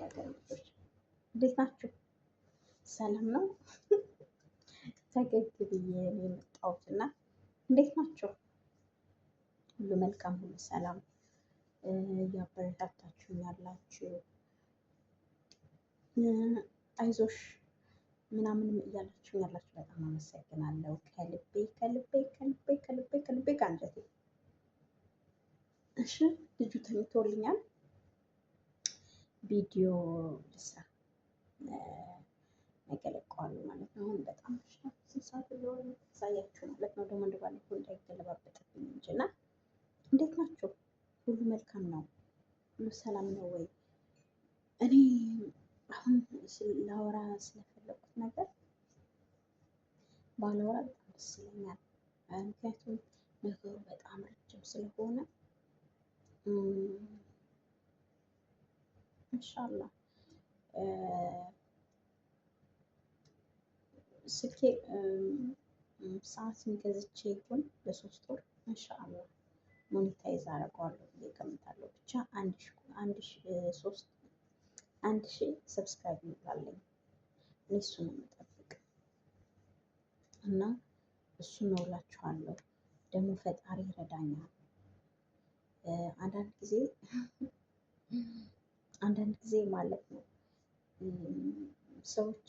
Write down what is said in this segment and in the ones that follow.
የሀገር ልጆች እንዴት ናችሁ? ሰላም ነው? ፈገግ ብዬ ነው የመጣሁት እና እንዴት ናችሁ? ሁሉ መልካም፣ ሁሉ ሰላም። እያበረታታችሁኝ ያላችሁ አይዞሽ ምናምንም እያላችሁ ያላችሁ በጣም አመሰግናለሁ። ከልቤ ከልቤ ከልቤ ከልቤ ከልቤ ከአንጀቴ። እሺ ልጁ ተኝቶልኛል። ቪዲዮ ልስራ ነገ እለቀዋለሁ ማለት ነው። አሁን በጣም ስንት ሰዓት እንደሆነ ያሳያችሁ ማለት ነው። ደግሞ እንደባለፈው እንዳይገለባበጥብኝ እንጂ እና እንዴት ናቸው? ሁሉ መልካም ነው? ሁሉ ሰላም ነው ወይ? እኔ አሁን ላወራ ስለፈለኩት ነገር ባላወራ በጣም ደስ ይለኛል። ምክንያቱም ነገሩ በጣም ረጅም ስለሆነ ኢንሻአላህ ስልኬ ሰዓትን ገዝቼ ይሁን በ3 ወር ኢንሻአላህ ሞኔታይዝ አደርገዋለሁ ብዬ እገምታለሁ። ብቻ አንድ ሺህ ሰብስክራይብ ይባላል። እሱን ነው የምጠብቅ እና እሱን ነው እላችኋለሁ። ደግሞ ፈጣሪ ይረዳኛል። አንዳንድ ጊዜ ማለት ነው ሰዎች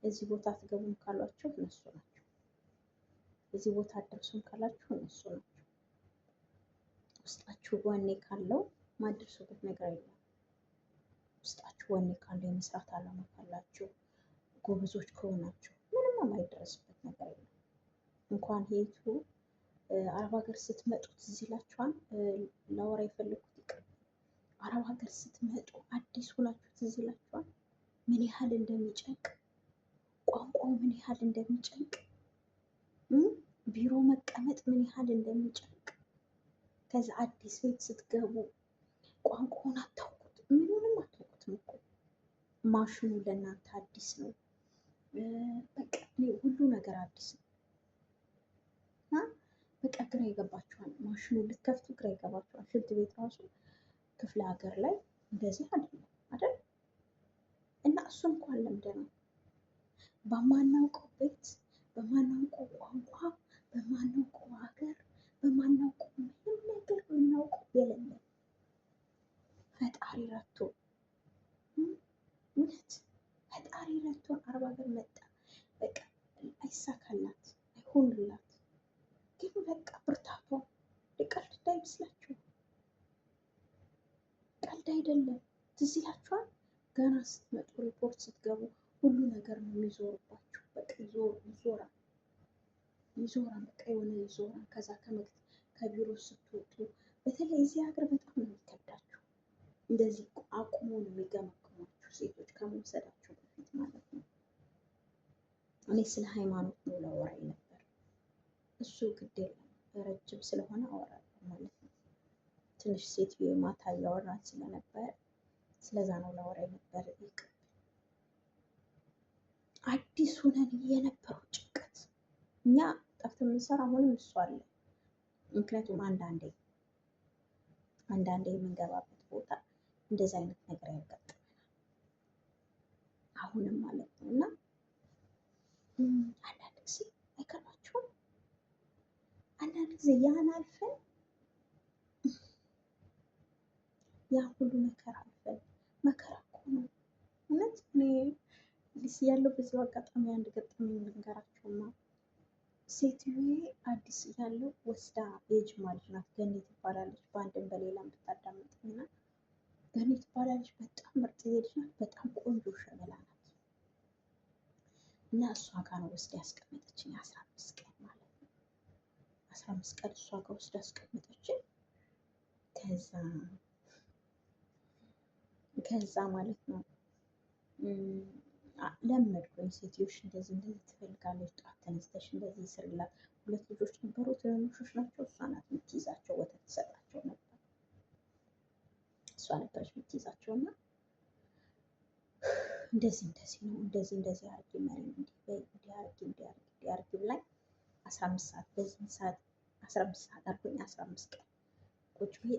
እዚህ ቦታ አትገቡም ካሏቸው እነሱ ናቸው። እዚህ ቦታ አትደርሱም ካላችሁ እነሱ ናቸው። ውስጣችሁ ወኔ ካለው ማድረሱበት ነገር የለም። ውስጣችሁ ወኔ ካለው የመስራት አላማ ካላችሁ ጎበዞች ከሆናችሁ ምንም የማይደረስበት ነገር የለም። እንኳን ሄቱ አረብ ሀገር ስትመጡ ትዝ ይላችኋል። ላወራ የፈለኩት ይቅር፣ አረብ ሀገር ስትመጡ አዲስ ሆናችሁ ትዝ ይላችኋል ምን ያህል እንደሚጨንቅ፣ ቋንቋው ምን ያህል እንደሚጨንቅ፣ ቢሮ መቀመጥ ምን ያህል እንደሚጨንቅ። ከዛ አዲስ ቤት ስትገቡ ቋንቋውን አታውቁት፣ ምንም አታውቁትም እኮ ማሽኑ ለእናንተ አዲስ ነው። በቃ ሁሉ ነገር አዲስ ነው። በቃ ግራ ይገባችኋል። ማሽኑ ልትከፍቱ ግራ ይገባችኋል። ሽንት ቤት ራሱ ክፍለ ሀገር ላይ እንደዚህ አይደል? እና እሱን እንኳን ለምደነው በማናውቀው ቤት፣ በማናውቀው ቋንቋ፣ በማናውቀው ሀገር፣ በማናውቀው ምንም ነገር የምናውቀው የሌለ ፈጣሪ ረድቶ እውነት ፈጣሪ ረድቶን አረብ ሀገር መጣ። በቃ አይሳካላት፣ አይሆንላት፣ ግን በቃ ብርታቷ ቀልድ እንዳይመስላችሁ፣ ቀልድ አይደለም። ትዝ ይላችኋል ገና ስትመጡ ሪፖርት ስትገቡ ሁሉ ነገር ነው የሚዞርባችሁ። በቃ ይዞራል፣ በቃ የሆነ ይዞራል። ከዛ ከቢሮ ስትወጡ በተለይ እዚህ ሀገር በጣም ነው የሚከብዳችሁ። እንደዚህ አቁሞ ነው የሚገመግሟችሁ ሴቶች ከመውሰዳቸው በፊት ማለት ነው። እኔ ስለ ሃይማኖት ነው ላወራ ነበር። እሱ ግድ የለም ረጅም ስለሆነ አወራለሁ ማለት ነው። ትንሽ ሴትዮ ማታ እያወራን ስለነበረ ስለዛ ነው ላወራ ነበር። ይቅር አዲስ ሆነን የነበረው ጭንቀት እኛ ጠፍተን የምንሰራ አሁንም እሱ አለ። ምክንያቱም አንዳንዴ የምንገባበት ቦታ እንደዚህ አይነት ነገር ያጋጥመናል አሁንም ማለት ነው። እና አንዳንድ ጊዜ አይገርማችሁም? አንዳንድ ጊዜ ያን አልፈን ያ ሁሉ መከራ አልፈን መከራ እኮ ነው እውነት። እኔ አዲስ እያለሁ በዚሁ አጋጣሚ አንድ ገጠመኝ ልንገራችሁና ሴትዮዬ አዲስ እያለሁ ወስዳ የጅማ ልጅ ናት፣ ገኒ ትባላለች። በአንድም በሌላም ብታዳምጥኝ እና ገኒ ትባላለች። በጣም ምርጥ ልጅ ናት። በጣም ቆንጆ ሸበላ ናት። እና እሷ ጋር ነው ወስዳ ያስቀመጠችኝ 15 ቀን ማለት ነው። 15 ቀን እሷ ጋር ወስዳ ያስቀመጠችኝ። ከዛ ማለት ነው ለመድኩኝ። ሴትዮሽ እንደዚህ ትፈልጋለች፣ ጠዋት ተነስተሽ እንደዚህ ስርላት። 2 ልጆች ነበሩ፣ ትንንሾች ናቸው። እሷ ናት የምትይዛቸው፣ ወተት ትሰጣቸው ነበር። እሷ ነበረች የምትይዛቸው እና እንደዚህ ነው እንደዚህ አርጊ ማለት እንዲህ አርጊ ብላኝ 15 ሰዓት በዚህ ሰዓት 15 ሰዓት አልኩኝ። 15 ቀን ቁጭ ብዬ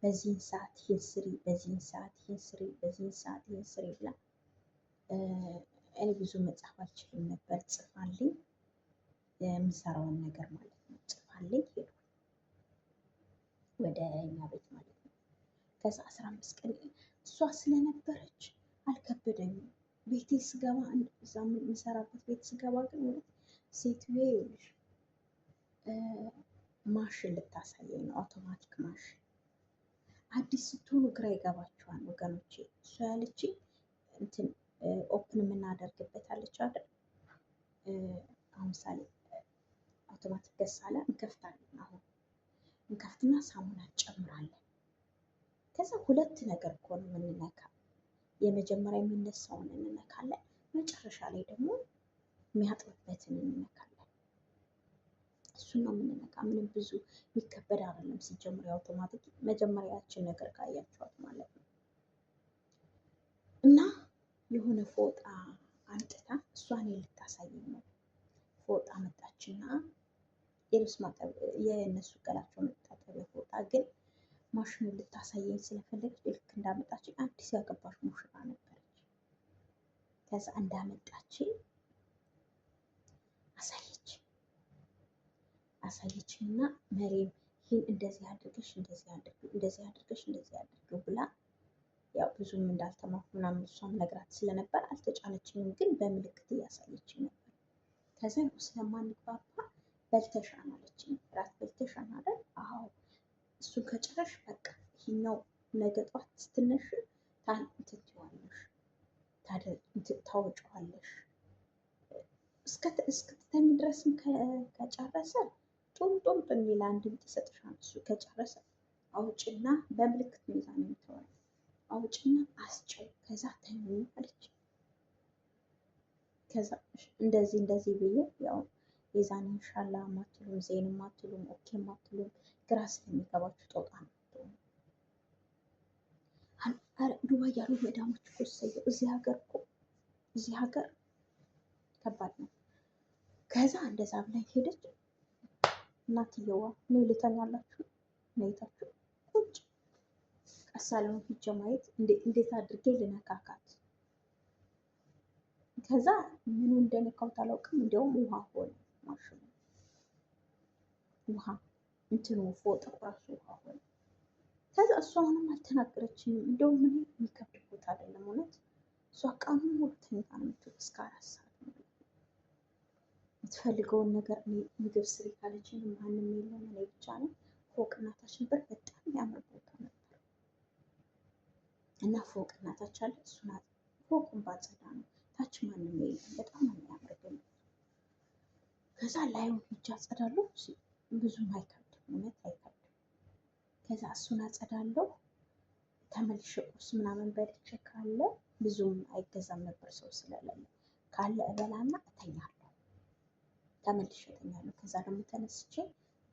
በዚህን ሰዓት ይህን ስሪ፣ በዚህን ሰዓት ይህን ስሪ፣ በዚህን ሰዓት ይህን ስሪ ብላ እኔ ብዙ መጻፍ አልችልም ነበር። ጽፋልኝ የምሰራውን ነገር ማለት ነው ጽፋልኝ ሄዱ ወደ እኛ ቤት ማለት ነው። ከዛ 15 ቀን እሷ ስለነበረች አልከበደኝም። ቤቴ ስገባ እዛ የምሰራበት ቤት ስገባ ግን እውነት ሴትዮ ይኸውልሽ ማሽን ልታሳየኝ ነው፣ አውቶማቲክ ማሽን። አዲስ ስትሆኑ ግራ ይገባችኋል ወገኖቼ። እሷ ያለችኝ እንትን ኦፕን የምናደርግበት አለች አይደል? አሁን ምሳሌ አውቶማቲክ ደስ አለ እንከፍታለን። አሁን እንከፍትና ሳሙና እንጨምራለን። ከዛ ሁለት ነገር እኮ ነው የምንነካ። የመጀመሪያ የሚነሳውን እንነካለን፣ መጨረሻ ላይ ደግሞ የሚያጥብበትን እንነካለን። እሱን ነው የምንነካ። ምንም ብዙ የሚከበድ አይደለም ሲጀምር። የአውቶማቲክ መጀመሪያችን ነገር ካያችኋት ማለት ነው። እና የሆነ ፎጣ አንጥታ እሷን ልታሳየኝ ነው። ፎጣ መጣችና የልብስ ማጠቢያ የእነሱ ገላቸው መታጠቢያ ፎጣ ግን ማሽኑን ልታሳየኝ ስለፈለገች ልክ እንዳመጣችኝ አዲስ ያገባች ሙሽራ ነበረች። ከዛ እንዳመጣችኝ አሳየችኝ እና መሬም ይህን እንደዚህ አድርገሽ እንደዚህ አድርጊው፣ እንደዚህ አድርገሽ እንደዚህ አድርጊው ብላ ያው ብዙም እንዳልተማርኩ ምናምን እሷም ነግራት ስለነበር አልተጫነችኝም፣ ግን በምልክት እያሳየችኝ ነበር። ከዛ ስለማንግባባ በልተሻል አለችኝ። ራት በልተሻል አይደል? አዎ። እሱን ከጨረሽ በቃ ይሄኛው ነገ ጠዋት ስትነሽ ትትዋለሽ ታወጪዋለሽ። እስክትተኝ ድረስም ከጨረሰ ጡም የሚል አንድ ድምፅ ይሰጥሻል። እሱ ከጨረሰ አውጭና በምልክት ሚዛ ነው የምትሆነው። አውጭና አስጨው ከዛ ተኙ አለች። ከዛ እንደዚህ ብዬ ያው የዛን ኢንሻላ ማትሉም ዜን ማትሉም ኦኬ ማትሉም ግራ ስለሚገባችሁ ጦጣ ነው። ዱባይ ያሉ መዳሞች እኮ ሰየው እዚህ ሀገር ከባድ ነው። ከዛ እንደዛ ብላኝ ሄደች። እናትየዋ እኔ ልተኛላችሁ ነይታችሁ ቁጭ ቀሳለውን ሂጄ ማየት እንዴት አድርጌ ልነካካት። ከዛ ምኑ እንደነካሁት አላውቅም። እንዲያውም ውሃ ሆነ ማሽኑ፣ ውሃ እንትኑ ፎጣው ራሱ ውሃ ሆነ። ከዛ እሷ አሁንም አልተናገረችኝም። እንደውም ምን የሚከብድ ቦታ አይደለም እውነት። እሷ ቀኑን ሙሉ ተኝታ ነው የምትውለው እስከ 4 ሰዓት ነው። የምትፈልገውን ነገር ምግብ ስሪ ካለችኝ ማንም የለም እኔ ብቻ ነኝ። ፎቅ እናታች ነበር፣ በጣም የሚያምር ቦታ ነበር እና ፎቅ እናታች አለ። እሱን ፎቁን ባጸዳ ነው ታች ማንም የለም። በጣም ነው የሚያምር ግን ከዛ ላዩን ሂጅ አጸዳለሁ። ብዙም አይከብድም እውነት አይከብድም። ከዛ እሱን አጸዳለሁ። ተመልሼ ቁርስ ምናምን በልቼ ካለ ብዙም አይገዛም ነበር ሰው ስለሌለ፣ ካለ እበላና እተኛለሁ። ተመልሼ እተኛለሁ። ከዛ ደግሞ ተነስቼ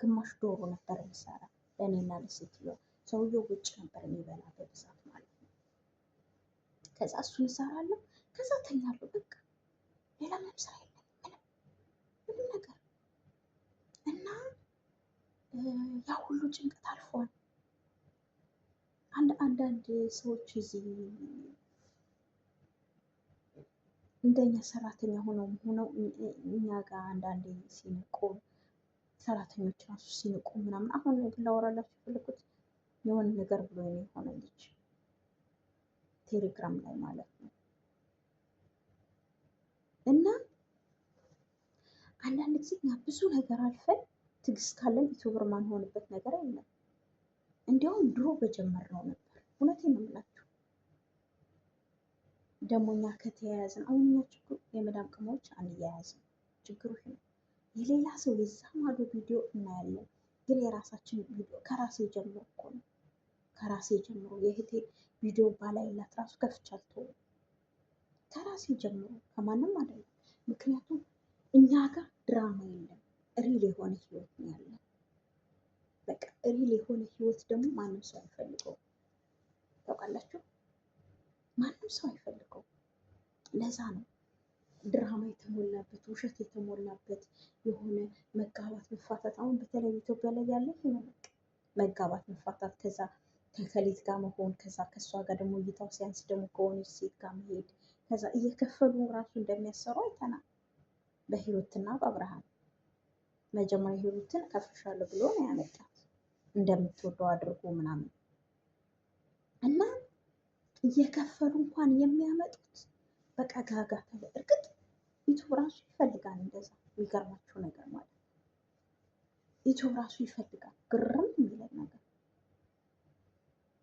ግማሽ ዶሮ ነበር የሚሰራ ለእኔና ለሴትዮዋ። ሰውየው ውጭ ነበር የሚበላ በብዛት ማለት ነው። ከዛ እሱን እሰራለሁ። ከዛ እተኛለሁ። በቃ ሌላ ምንም ስራ የለም ምንም ነገር እና ያ ሁሉ ጭንቀት አልፏል። አንዳንድ ሰዎች እዚህ እንደኛ ሰራተኛ ሆነው እኛ ጋር አንዳንዴ ሲንቁ ሰራተኞች ራሱ ሲንቁ ምናምን። አሁን ግን ላወራላችሁ የፈለኩት የሆነ ነገር ብሎ የሆነ ልጅ ቴሌግራም ላይ ማለት ነው። እና አንዳንድ ጊዜ እኛ ብዙ ነገር አልፈን ትዕግስት ካለን ዩቲዩበር ማንሆንበት ነገር የለም። እንዲያውም ድሮ በጀመርነው ነበር። እውነቴን ነው የምላችሁ። ደግሞ እኛ ከተያያዝን አሁን እኛ ችግሩ የመዳም ቅሞች አንያያዝም። ችግሩ ይሄ ነው። የሌላ ሰው የዛ ማዶ ቪዲዮ እናያለን፣ ግን የራሳችን ቪዲዮ ከራሴ ጀምሮ እኮ ነው። ከራሴ ጀምሮ የእህቴ ቪዲዮ ባላይላት ራሱ ከፍቻለሁ። ከራሴ ጀምሮ ከማንም አይደለም። ምክንያቱም እኛ ጋር ድራማ የለም፣ ሪል የሆነ ህይወት ነው ያለን። በቃ ሪል የሆነ ህይወት ደግሞ ማንም ሰው አይፈልገው። ታውቃላችሁ፣ ማንም ሰው አይፈልገው። ለዛ ነው ድራማ የተሞላበት ውሸት የተሞላበት የሆነ መጋባት መፋታት። አሁን በተለይ ኢትዮጵያ ላይ ያለ ይሄ ነው። በቃ መጋባት መፋታት፣ ከዛ ከከሊት ጋር መሆን ከዛ ከእሷ ጋር ደግሞ እይታው ሲያንስ ደግሞ ከሆነች ሴት ጋር መሄድ ከዛ እየከፈሉ ራሱ እንደሚያሰሩ አይተናል። በሂሩትና በአብርሃም መጀመሪያ ሂሩትን ከፍሻለሁ ብሎ ነው ያመጣት እንደምትወደው አድርጎ ምናምን እና እየከፈሉ እንኳን የሚያመጡት በቃ ጋጋታ። እርግጥ ዩቱብ ራሱ ይፈልጋል እንደዛ። የሚገርማቸው ነገር ማለት ዩቱብ ራሱ ይፈልጋል ግርም የሚለን ነገር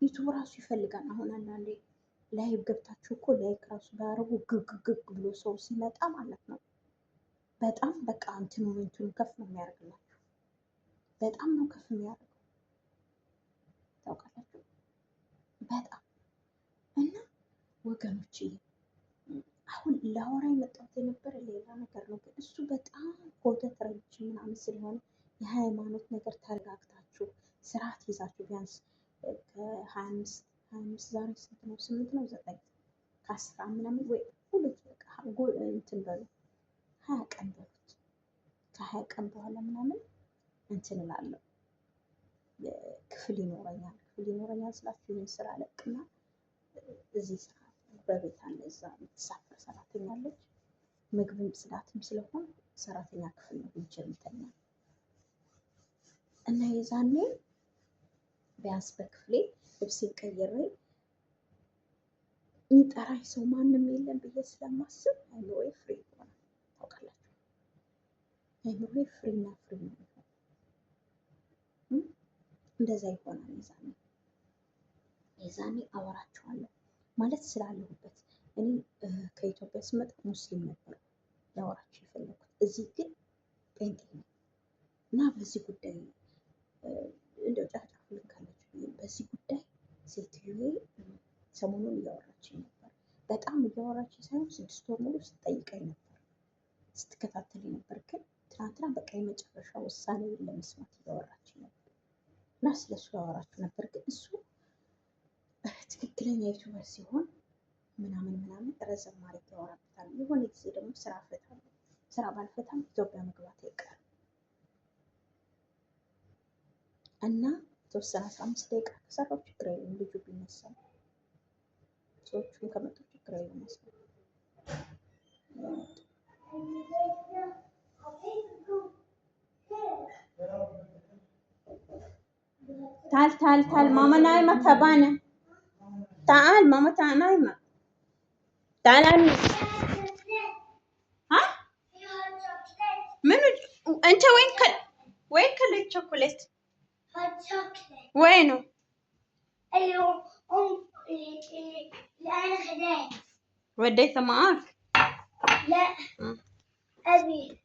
ዩቱብ ራሱ ይፈልጋል። አሁን አንዳንዴ ላይቭ ገብታችሁ እኮ ላይክ ራሱ ባያረጉ ግግ ብሎ ሰው ሲመጣ ማለት ነው በጣም በቃ እንትኑ ከፍ ነው የሚያደርግላችሁ። በጣም ነው ከፍ የሚያደርገው ታውቃላችሁ። በጣም እና ወገኖች አሁን ላወራ የመጣሁት የነበረ ሌላ ነገር ነው፣ ግን እሱ በጣም ኮተት ረጅም ምናምን ስለሆነ የሃይማኖት ነገር ተረጋግታችሁ ስርዓት ይዛችሁ ቢያንስ ከ25 ዛሬ ስንት ነው? 8 ነው 9 ከ10 ምናምን ወይ ሁለት በቃ እንትን በሉ 20 ቀን በሉት። ከ20 ቀን በኋላ ምናምን እንትን እላለሁ ክፍል ይኖረኛል ስላችሁ ይህን ስራ ለቅና እዚህ ስራ በቤት አለ እዛ የምትሳፈር ሰራተኛ አለች። ምግብም ጽዳትም ስለሆነ ሰራተኛ ክፍል ነው ሂጅ የምተኛ እና የዛኔ ቢያንስ በክፍሌ ልብሴ ቀይሬ የሚጠራኝ ሰው ማንም የለም ብዬ ስለማስብ አይምሮዬ ፍሪ ይሆናል። ታውቃላችሁ አይምሮዬ ፍሪና ፍሪ ነው። እንደዛ ይሆናል። የዛኔ አወራቸዋለሁ ማለት ስላለሁበት እኔ ከኢትዮጵያ ስመጣ ሙስሊም ነበሩ ላወራቸው የፈለኩት። እዚህ ግን ጴንጤ ነው እና በዚህ ጉዳይ እንደው ጫጫፍ ልካለች በዚህ ጉዳይ ሴትዮዬ ሰሞኑን እያወራችኝ ነበር። በጣም እያወራችኝ ሳይሆን 6 ወር ሙሉ ስትጠይቀኝ ነበር፣ ስትከታተለኝ ነበር። ግን ትናንትና በቃ የመጨረሻ ውሳኔ ለመስማት እያወራችኝ ነበር እና ስለሱ ያወራችሁ ነበር። ግን እሱ ትክክለኛ ዩቱበር ሲሆን ምናምን ረዘም አድርጌ ያወራበታል። የሆነ ጊዜ ደግሞ ስራ ፈታለሁ። ስራ ባልፈታም ኢትዮጵያ መግባት አይቀርም እና የተወሰነ 15 ደቂቃ ከሰራው ችግር የለም። ልጁ ቢነሳ ሰዎቹም ከመጡ ችግር የለም። ታል ማማ ናይማ ተባነ تعال ماما تعال نايمة تعال أمي ها منو أنت وين كل الشوكولات وينه أيوه اللي أنا خداه وديته معاك لا أبي